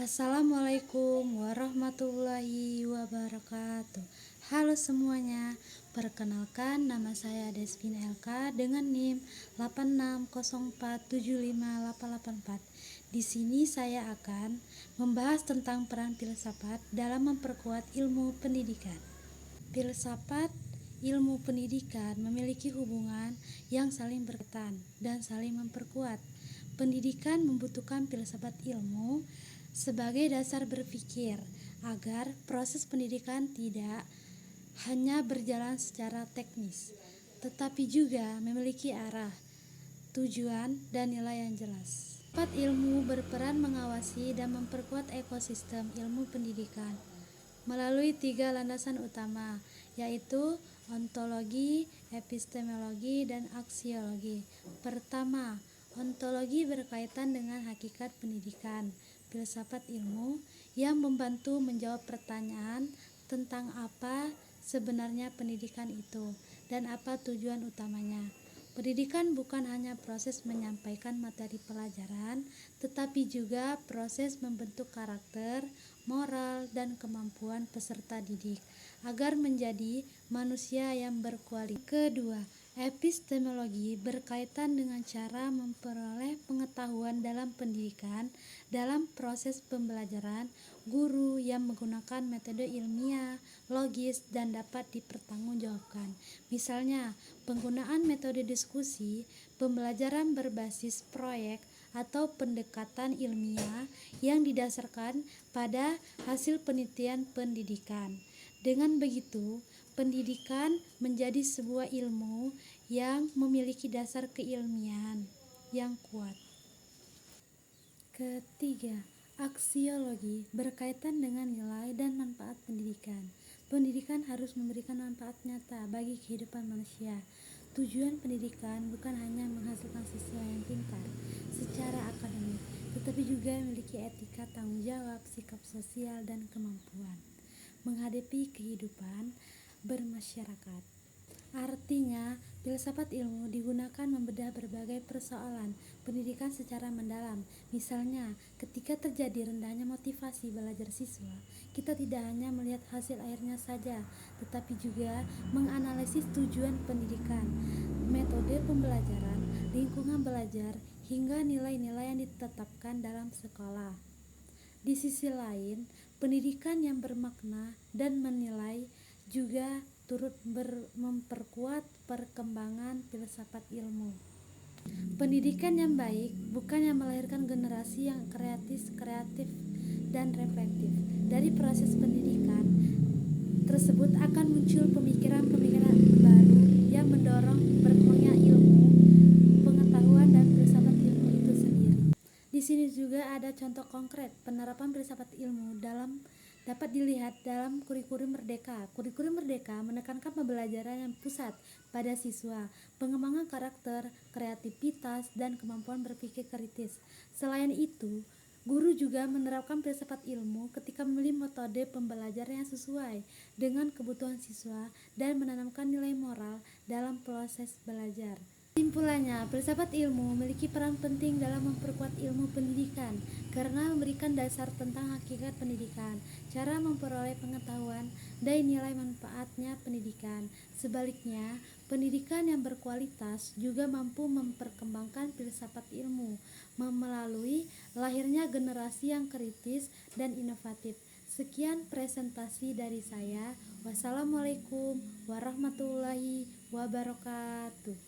Assalamualaikum warahmatullahi wabarakatuh. Halo semuanya, perkenalkan nama saya Desvin LK dengan NIM 8604758884. Di sini saya akan membahas tentang peran filsafat dalam memperkuat ilmu pendidikan. Filsafat ilmu pendidikan memiliki hubungan yang saling berkaitan dan saling memperkuat. Pendidikan membutuhkan filsafat ilmu sebagai dasar berpikir agar proses pendidikan tidak hanya berjalan secara teknis, tetapi juga memiliki arah, tujuan, dan nilai yang jelas. Filsafat ilmu berperan mengawasi dan memperkuat ekosistem ilmu pendidikan melalui 3 landasan utama, yaitu ontologi, epistemologi, dan aksiologi. Pertama, ontologi berkaitan dengan hakikat pendidikan. Filsafat ilmu yang membantu menjawab pertanyaan tentang apa sebenarnya pendidikan itu dan apa tujuan utamanya. Pendidikan bukan hanya proses menyampaikan materi pelajaran, tetapi juga proses membentuk karakter, moral, dan kemampuan peserta didik agar menjadi manusia yang berkualitas. Kedua, epistemologi berkaitan dengan cara memperoleh pengetahuan dalam pendidikan. Dalam proses pembelajaran, guru yang menggunakan metode ilmiah, logis, dan dapat dipertanggungjawabkan. Misalnya, penggunaan metode diskusi, pembelajaran berbasis proyek, atau pendekatan ilmiah yang didasarkan pada hasil penelitian pendidikan. Dengan begitu, pendidikan menjadi sebuah ilmu yang memiliki dasar keilmian yang kuat. Ketiga, aksiologi berkaitan dengan nilai dan manfaat pendidikan. Pendidikan harus memberikan manfaat nyata bagi kehidupan manusia. Tujuan pendidikan bukan hanya menghasilkan siswa yang pintar secara akademik, tetapi juga memiliki etika, tanggung jawab, sikap sosial, dan kemampuan menghadapi kehidupan bermasyarakat. Artinya, filsafat ilmu digunakan membedah berbagai persoalan pendidikan secara mendalam. Misalnya, ketika terjadi rendahnya motivasi belajar siswa, kita tidak hanya melihat hasil akhirnya saja, tetapi juga menganalisis tujuan pendidikan, metode pembelajaran, lingkungan belajar, hingga nilai-nilai yang ditetapkan dalam sekolah. Di sisi lain, pendidikan yang bermakna dan menilai juga turut memperkuat perkembangan filsafat ilmu. Pendidikan yang baik bukannya melahirkan generasi yang kreatif dan reflektif. Dari proses pendidikan tersebut akan muncul pemikiran-pemikiran baru yang mendorong berkembangnya ilmu, pengetahuan, dan filsafat ilmu itu sendiri. Di sini juga ada contoh konkret penerapan filsafat ilmu dapat dilihat dalam kurikulum Merdeka. Kurikulum Merdeka menekankan pembelajaran yang pusat pada siswa, pengembangan karakter, kreativitas, dan kemampuan berpikir kritis. Selain itu, guru juga menerapkan filsafat ilmu ketika memilih metode pembelajaran yang sesuai dengan kebutuhan siswa dan menanamkan nilai moral dalam proses belajar. Kesimpulannya, filsafat ilmu memiliki peran penting dalam memperkuat ilmu pendidikan karena memberikan dasar tentang hakikat pendidikan, cara memperoleh pengetahuan, dan nilai manfaatnya pendidikan. Sebaliknya, pendidikan yang berkualitas juga mampu memperkembangkan filsafat ilmu melalui lahirnya generasi yang kritis dan inovatif. Sekian presentasi dari saya. Wassalamualaikum warahmatullahi wabarakatuh.